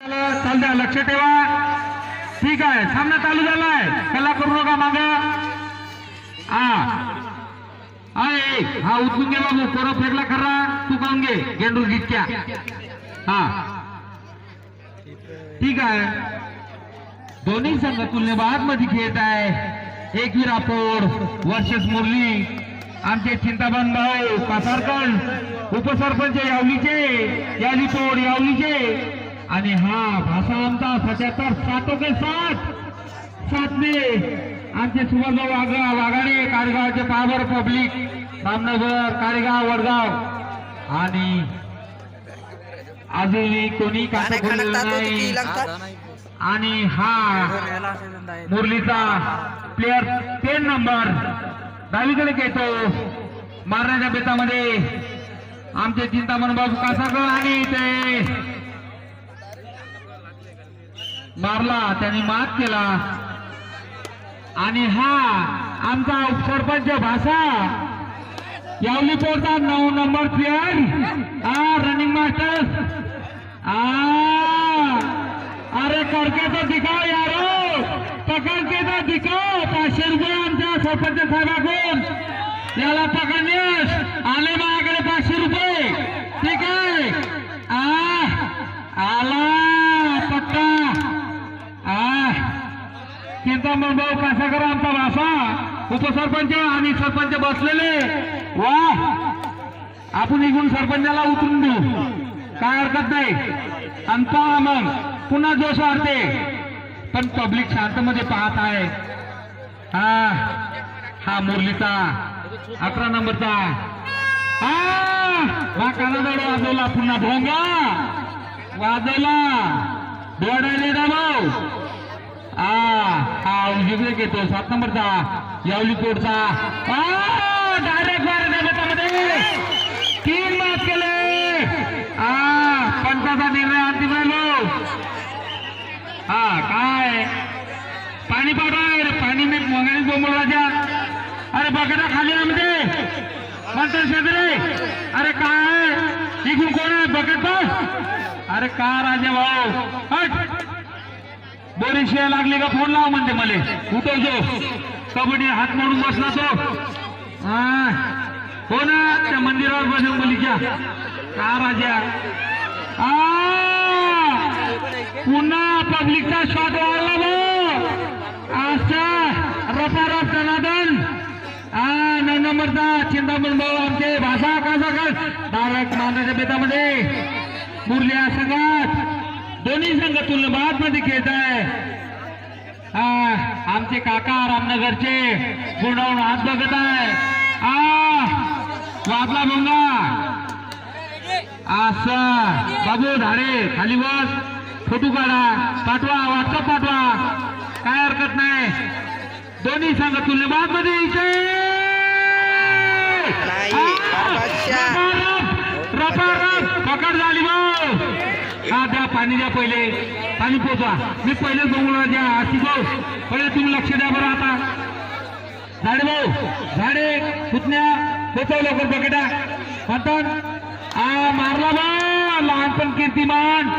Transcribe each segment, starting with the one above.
चालू लक्ष ठेवा. ठीक आहे, सामना चालू झालाय. कला करू नका माग. हा उचलून घे बाबू. कोरा फेकला खरा तू खाऊन घे. गेंडू जितक्या. हा ठीक आहे. दोन्ही संघ तुलनेबाद मध्ये खेळत आहे. एक विरापोड वर्सेस मुरली. आमचे चिंतामण भाऊ कासारकर उपसरपंच यावलीचे, यालीपोड यावलीचे. आणि हा भाषा आमचा 77 के 7 आमचे सुभाषभाऊ वाघाडे कारेगावचे पावर पब्लिक रामनगर कारेगाव वडगाव. आणि अजूनही कोणी काटा नाही. आणि हा मुरलीचा प्लेअर 10 नंबर डावीकडे घेतो. मारण्याच्या बेतामध्ये आमचे चिंतामण बाबू कासारकर आणि ते मारला, त्यांनी मात केला. आणि हा आमचा उपसरपंच भाषा Yawali पोरचा 9 number player running master. अरे करके तो दिखाओ यारो, पकड़ के तो दिखाओ. 500 रुपये आमच्या सरपंच साहेबाकडून. याला पकडण्यास आले माझ्याकडे 500 रुपये. ठीक आहे. आला पक्का. चिंतामण भाऊ कासाकर आमचा भाषा उपसरपंच आणि सरपंच बसलेले. वा, आपण निघून सरपंचाला उतरून देऊ, काय हरकत नाही. आणि पहा मग पुन्हा जोश वाढते. पण पब्लिक शांत मध्ये पाहत आहे. हा मुरलीचा 11 नंबरचा. हा कानाडोळ वाजवला, पुन्हा भोंगा वाजवला. दोडायले दाबाव. हा उजवीकडे घेतो 7 नंबरचा यावली कोडचा. डायरेक्ट मारण्यामध्ये 3 मात केले. पंचाचा निर्णय अंतिम राहिलो. काय पाणी पाडा. पाणी मी मंगाई बोंबल राजा. अरे बघा खाली आमध्ये म्हणतो शेजरे. अरे काय इकडून कोण आहे बघत. अरे का राजा भाऊ बोरीशिया लागली का फोन लाव म्हणते मले. उठवतो कबड्डी हात मोडून बसला तो. हो ना, त्या मंदिरावर बसून मुलीच्या. का राजा पुन्हा पब्लिकचा शॉट वाढला भाऊ. असा रपारप दनादन. 9 नंबरचा चिंतामण भाऊ आमचे भाषा कासाकर डायरेक्ट मारण्याच्या बेतामध्ये. मुरल्या संघात दोन्ही संघ तुलनेबाद मध्ये खेळत आहे. आमचे काका रामनगरचे गुंडावून हात बघत आहे. वाजला भोंगा. असा बाबू धाडे खाली बस. फोटो काढा, पाठवा, व्हॉट्सअप पाठवा, काय हरकत नाही. दोन्ही संघ तुलनेबाद मध्ये पकड झाली भाऊ. द्या पाणी द्या. पहिले पाणी पोचवा. मी पहिले बोंगला द्या. आशी भाऊ पहिले तुम्ही लक्ष द्या बरं. आता झाडे भाऊ झाडे पुतण्या पोचव लवकर बकेटा म्हणतात. मारला बा लहानपण कीर्तिमान.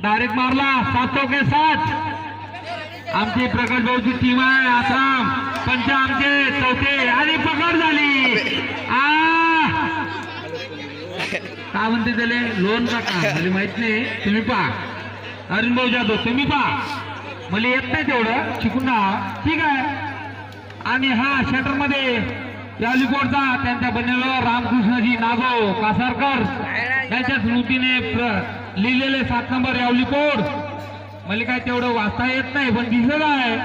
डायरेक्ट मारला 7 के 7. आमची प्रकाश भाऊची टीम आहे. आसाम पंच आमचे चौथे. आणि पकड झाली. काय म्हणते त्याले लोन का मला माहित नाही. तुम्ही पहा अरुण भाऊ जाधव, तुम्ही पहा. मला येत नाही तेवढं, शिकून ना. ठीक आहे. आणि हा शटर मध्ये यालीकोडचा त्यांच्या बनेलो रामकृष्णजी नागो कासारकर त्यांच्या स्मृतीने लिहिलेले 7 नंबर यावलीकोड. मला काय तेवढं वाचता येत नाही पण दिसत आहे.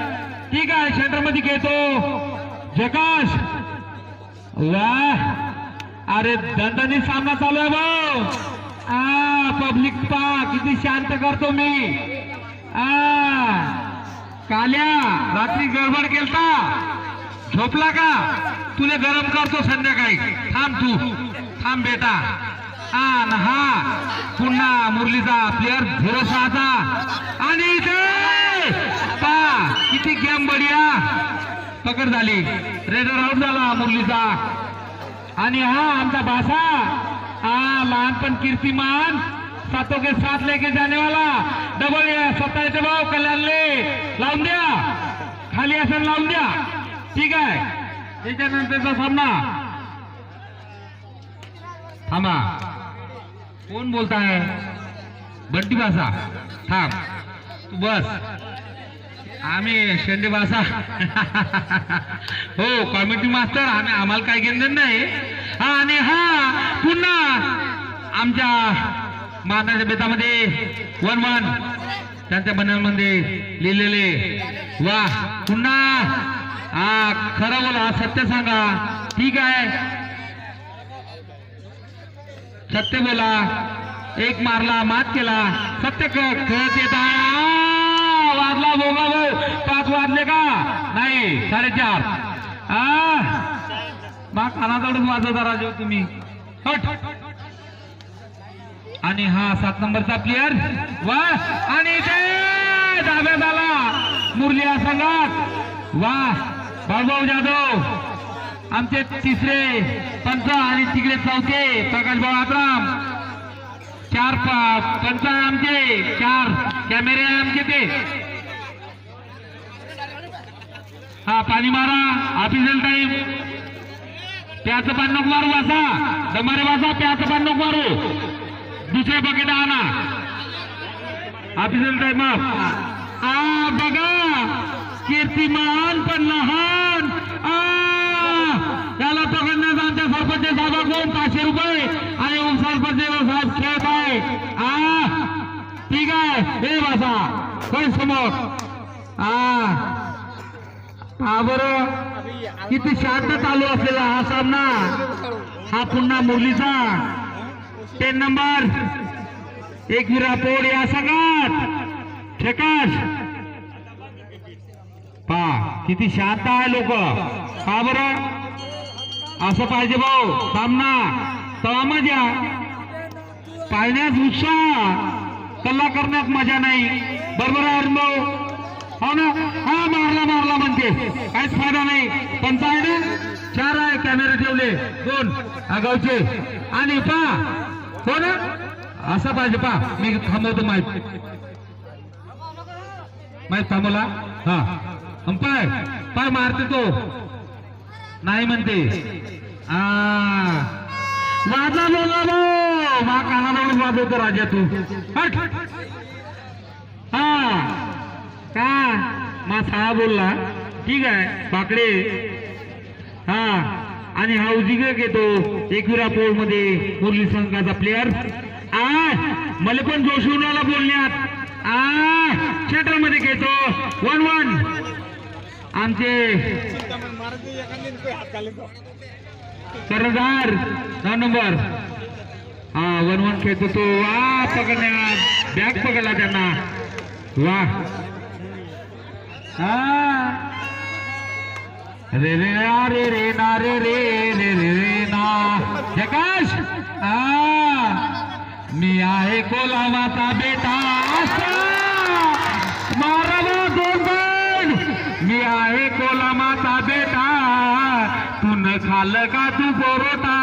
ठीक आहे. शटर मध्ये घेतो जकाश. वाह, अरे दणदणीत सामना चालू आहे भाऊ. पब्लिक पा किती शांत करतो मी. काल्या रात्री गडबड केलता, झोपला का. तुला गरम करतो संध्याकाळी. थांब बेटा. हा पुन्हा मुरलीचा प्लेअर 06चा. आणि इथे पा किती गेम बढिया. पकड झाली. रेडर आउट झाला मुरलीचा. आणि हा आमचा भाषा लहानपण कीर्तिमान सातों के साथ लेके जाने वाला डबल स्वतःचे भाऊ कल्याणले लावून द्या, खाली असेल लावून द्या, ठीक आहे. त्याच्यानंतरचा सामना थांबा. कोण बोलताय? बंटी भाषा थांब तू बस. आम्ही शेंडे भाषा हो कॉमेडी मास्टर, आम्ही आम्हाला काय घेणं नाही. हा आणि हा पुन्हा आमच्या मानाच्या बेतामध्ये 1-1 त्यांच्या बनांमध्ये लिहिलेले. वा पुन्हा खरं बोला, सत्य सांगा, ठीक आहे सत्य बोला. एक मारला, मात केला, सत्य खेळत येत आहे. वाजला बोगा भाऊ, 5 वाजले का? नाही 4:30. मग कानाजवळच वाजवता राजू तुम्ही. हट. आणि हा 7 नंबरचा प्लेअर. वा आणि ते डाव्यात आला मुरली या संघात. वा बाळूभाऊ जाधव आमचे तिसरे पंच आणि तिकडे चौथे प्रकाशभाऊ आत्राम. 4 पंच आमचे, 4 कॅमेरे आमचे ते. हा पाणी मारा, ऑफिशियल टाइम. प्याचं पाणी नको मारू वासा, दमारे वासा, प्याचं पाणी नको मारू. दुसरे बकेट आणा, ऑफिशियल टाइम अप. बघा कीर्तिमान पण लहान. त्याला पकडण्याचा आमच्या सरपंच साहेबांकडून 500 रुपये आणि उपसरपंच साहेब खेळत आहे. ठीक आहे. हे वासा कोण समोर. बरं किती शांत चालू असलेला हा सामना. हा पुन्हा मुरलीचा 10 नंबर एकविरा पोड या संघात ठेकाश. पहा किती शांत आहे लोक. का बरं असं पाहिजे भाऊ सामना, तेव्हा मजा. पाहण्यात उत्साह, कल्ला करण्यात मजा नाही. बरोबर आहे अरुण भाऊ? हो ना. हा मारला म्हणते, काहीच फायदा नाही. पंच आहे ना, 4 आहे कॅमेरे ठेवले, 2 आगावचे. आणि पा हो ना असं पाहिजे. पा मी थांबवतो माहित थांबवला. हा पाय पाय मारते तो नाही म्हणते. वाजला बोलला भाऊ, मा कानाजवळ वाजवतो राजा तू. हट. का मा साहा बोलला, ठीक आहे पाकडे. आणि हा उजिगे घेतो एकविरा पोळ मध्ये मुरली संघाचा प्लेअर. मला पण जोश येऊन आला बोलण्यात. थिएटर मध्ये घेतो 1-1 आमचे कर्णधार 9 नंबर. 1-1 खेळतो तो. वा पकडण्यात बॅग पकडला त्यांना. वा रे रे रे रे ना रे रे रे रे रे ना. जकाश मी आहे कोलावाचा बेटा. मारावा 2 पण. मी आहे कोलामाचा बेटा. तू न खाल्लं का तू बोरोटा.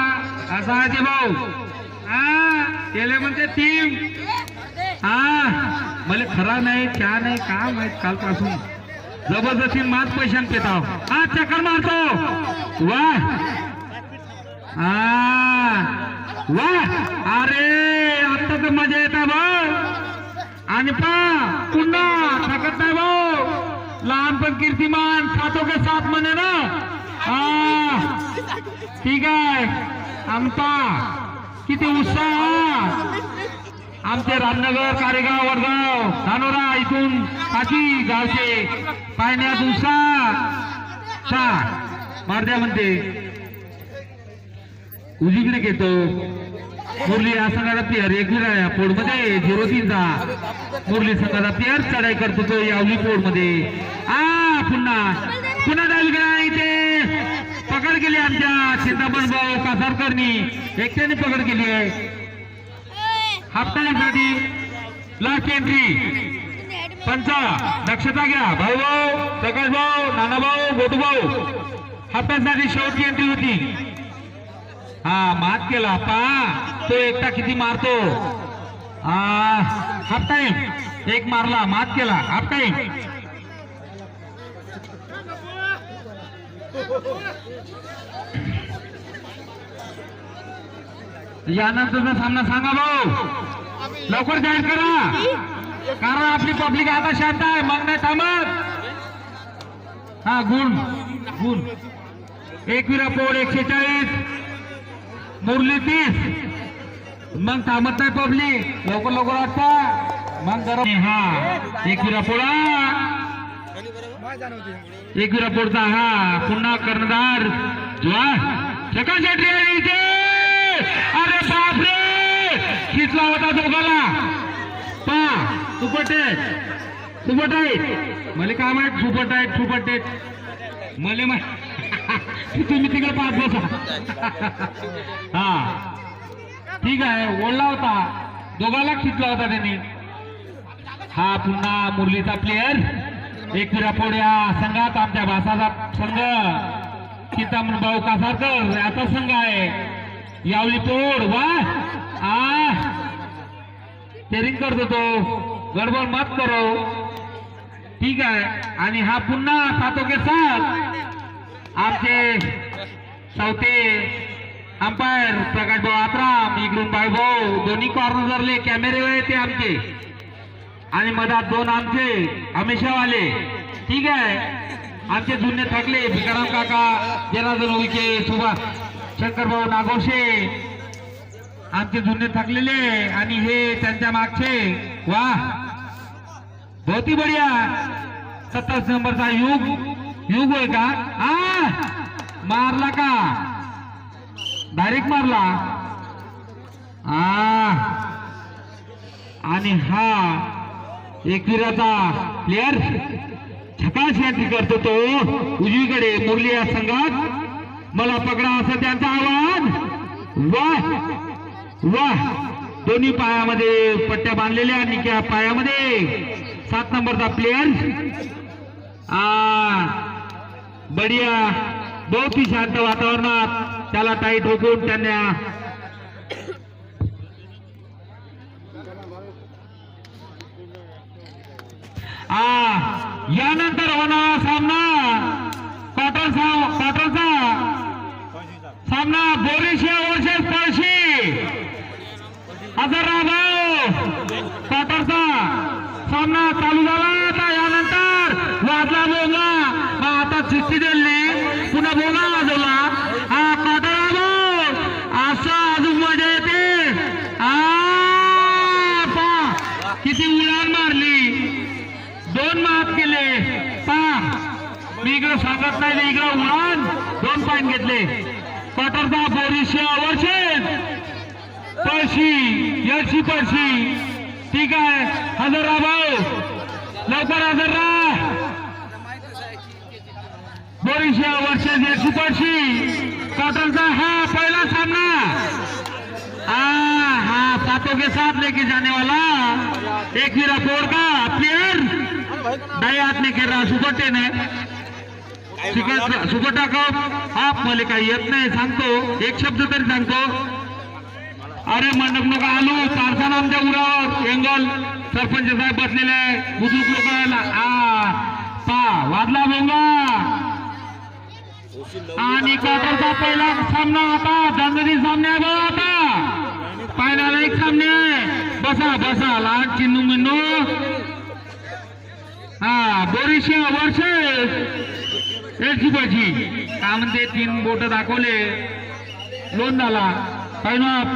असा आहे ते भाऊ. केले म्हणते टीम. मला खरा नाही क्या नाही का माहित. कालपासून जबरदस्ती मात पैशान पेताव. चक्कर मारतो. वा वा. अरे आता तर मजा येत बघ. आणि पुन्हा थकत नाही भाऊ. लहानपण कीर्तिमान सातों के साथ म्हणे ना. ठीक आहे. आमचा किती उत्साह. आमचे रामनगर, कारेगाव, वडगाव, धानोरा इथून काठी गावचे पाहण्यात उत्साह. मारद्या म्हणते उजीकडे घेतो मुरली या संघाचा प्लेअर. एकविरा पोड मध्ये 0-3चा मुरली संघाचा प्लेअर चढाई करतो तो यावली पोड मध्ये. पुन्हा डावीकडे इथे पकड केली आमच्या चिंतामण भाऊ कासारकरनी. एकट्याने पकड केली आहे. हाफटाईमसाठी लास्ट एंट्री. पंच दक्षता घ्या भाऊ भाऊ, प्रकाश भाऊ, नाना भाऊ, गोटू भाऊ. हाफटाईमसाठी शेवटची एंट्री होती. मात केला. तो एकटा किती मारतो. हाफ टाइम एक मारला मात केला हाफ टाइम यानंतरचा सामना सांगा भाऊ लवकर जाहीर करा कारण आपली पब्लिक आता शांत आहे मग नाही थांबत हा गुण गुण एकविरा पोड 140 मुरली 30 मग थांबत नाही पब्लिक लवकर लवकर वाटता मग गरम हा एकविरा पोळा एकविरा पोडचा हा पुन्हा कर्णधार सेकंड सेट इथे अरे बापरे खिचला होता दोघाला पा सुपर टाईट मला काय माहित सुपर टाईट मला तुम्ही तिकडे पाच बसा हा ठीक आहे ओढला होता दोघाला खिचला होता त्यांनी हा पुन्हा मुरलीचा प्लेयर एकविरा पोड्या संघात आमच्या भासाचा संघ चिंतामण भाऊ कासारकर याचा संघ आहे यावली पोड वा स्टेरिंग करतो तो गडबड मत करो ठीक आहे आणि हा पुन्हा सातों के साथ आमचे चौथे अंपायर प्रकाश भाऊ आत्राम इकडून भाऊ दोन्ही कॉर्नरले कॅमेरे येते आमचे आणि मधात दोन आमचे हमेशावाले ठीक आहे आमचे जुने थकले भिकाराम काका जनार्दन उईके सुभाष शंकर भाऊ नागोशे आमचे जुने थकलेले आणि हे त्यांच्या मागचे वाह बहुत ही बढ़िया 27 नंबरचा युग होय का मारला का डायरेक्ट मारला आणि हा एकविराचा प्लेयर झकास एंट्री करतो तो उजवीकडे मुरली या संघात मला पकडा असं त्यांचा आवाज वाह वाह दोन्ही पायामध्ये पट्ट्या बांधलेल्या आणि त्या पायामध्ये 7 नंबरचा प्लेयर बढिया बहुत ही शांत वातावरणात त्याला टाईट ठोकून त्यांना यानंतर होणारा सामना क्वार्टरचा सामना बोरिशिया वर्सेस पळशी हजराबाद क्वार्टरचा सामना चालू झाला आता यानंतर वाजला बोंगा आता चिठ्ठी दिली पुन्हा बोंगा वाजवला हा क्वार्टर असं अजून मजा येते किती उड्डाण मारली 2 मात केले मी इकडे सांगत नाही इकडे उडान 2 पॉइंट घेतले क्वार्टरचा बोरिशिया वर्सेस पळशी ठीक आहे हजर राहा भाऊ लवकर हजर राहा बोरिशिया वर्सेस एलसी पळशी क्वार्टरचा हा पहिला सामना हा सातों के साथ लेके जाने वाला एकविरा पोड का प्लेयर डाई हाथ में खेळ रहा सुपर 10 है सुपर टाकप आप मला काही येत नाही सांगतो एक शब्द तरी सांगतो अरे मंडप नका आलो चारसा आमच्या उरावर एंगल सरपंच साहेब बसलेले बुजुर्ग लोकांना वाजला बोंगा आणि क्वार्टरचा पहिला सामना आता दणदणीत सामने आहे भाऊ आता फायनल एक सामने आहे बसा लहान चिन्नू मिन्नू बोरिशिया वर्सेस एलसी पळशी काय म्हणते 3 बोट दाखवले लोन झाला टाइम अप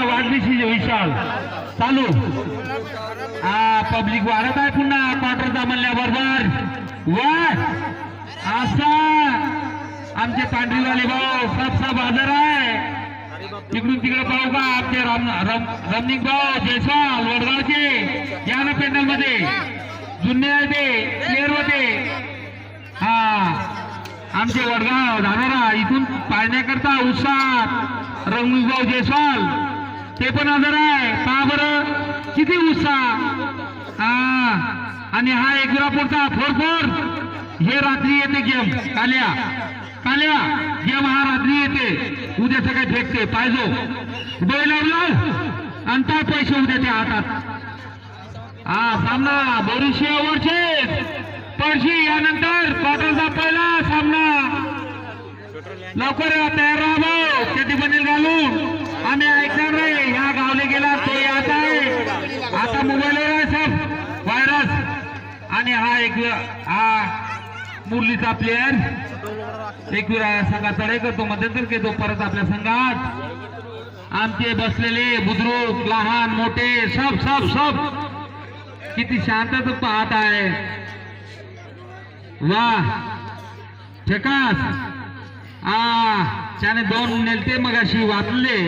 वाढलीशी विशाल चालू पब्लिक वाढत आहे पुन्हा क्वार्टरचा म्हणल्याबरोबर वा असा आमचे पांढरीवाले भाऊ सब हजर आहे इकडून तिकडे पाहू का आमचे रमणिक भाऊ जयस्वाल वडगावचे या ना पॅनल मध्ये जुन्ने आहे ते प्लेअर होते आमचे वडगाव धानोरा इथून पाहण्याकरता उत्साह रमणिक भाऊ जयस्वाल ते पण हजर आहे पहा बरं किती उत्साह आणि हा एकविरापूरचा 4-4 हे रात्री येते गेम काल्या गेम हा रात्री येते उद्या सकाळी फेकते पाहिजे बैल लावलं आणि काय पैसे उद्या त्या हातात. हा सामना बोरुसिया वर्षे पडशी यानंतर क्वार्टरचा पहिला सामना. लवकर तयार राहा किती बनेल घालून आम्ही ऐकणार नाही. ह्या गावले गेला तो आता आहे. आता मोबाईलवर आहे सब व्हायरस. आणि हा एक मुरलीचा प्लेअर एक संघात चढाई करतो मध्यंतर घेतो परत आपल्या संघात. आमचे बसलेले बुद्रुक लहान मोठे सब सब सब किती शांतता पाहत आहे. वाह ठेकास त्याने दोन नेलते मगाशी वाचले.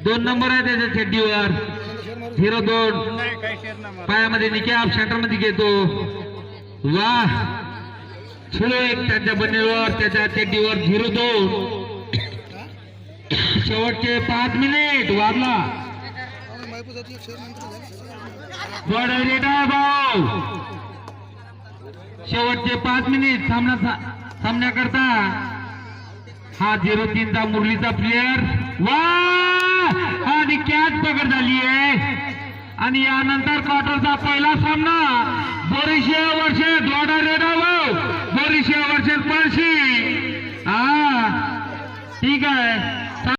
2 नंबर आहे त्याच्या चड्डीवर 02 पायामध्ये निकॅप सेंटर मध्ये घेतो. वाह छिलो एक त्याच्या बनेवर त्याच्या चड्डीवर 02. शेवटचे 5 मिनिट वाजला. भाऊ शेवटचे 5 मिनिट सामन्याकरता. हा 03 चा मुरलीचा प्लेअर. वाह आणि कॅच पकड झाली आहे. आणि यानंतर क्वार्टरचा पहिला सामना बोरुसिया वर्षे द्वाडा रेडा बोरुसिया वर्षे पळशी. हा ठीक आहे.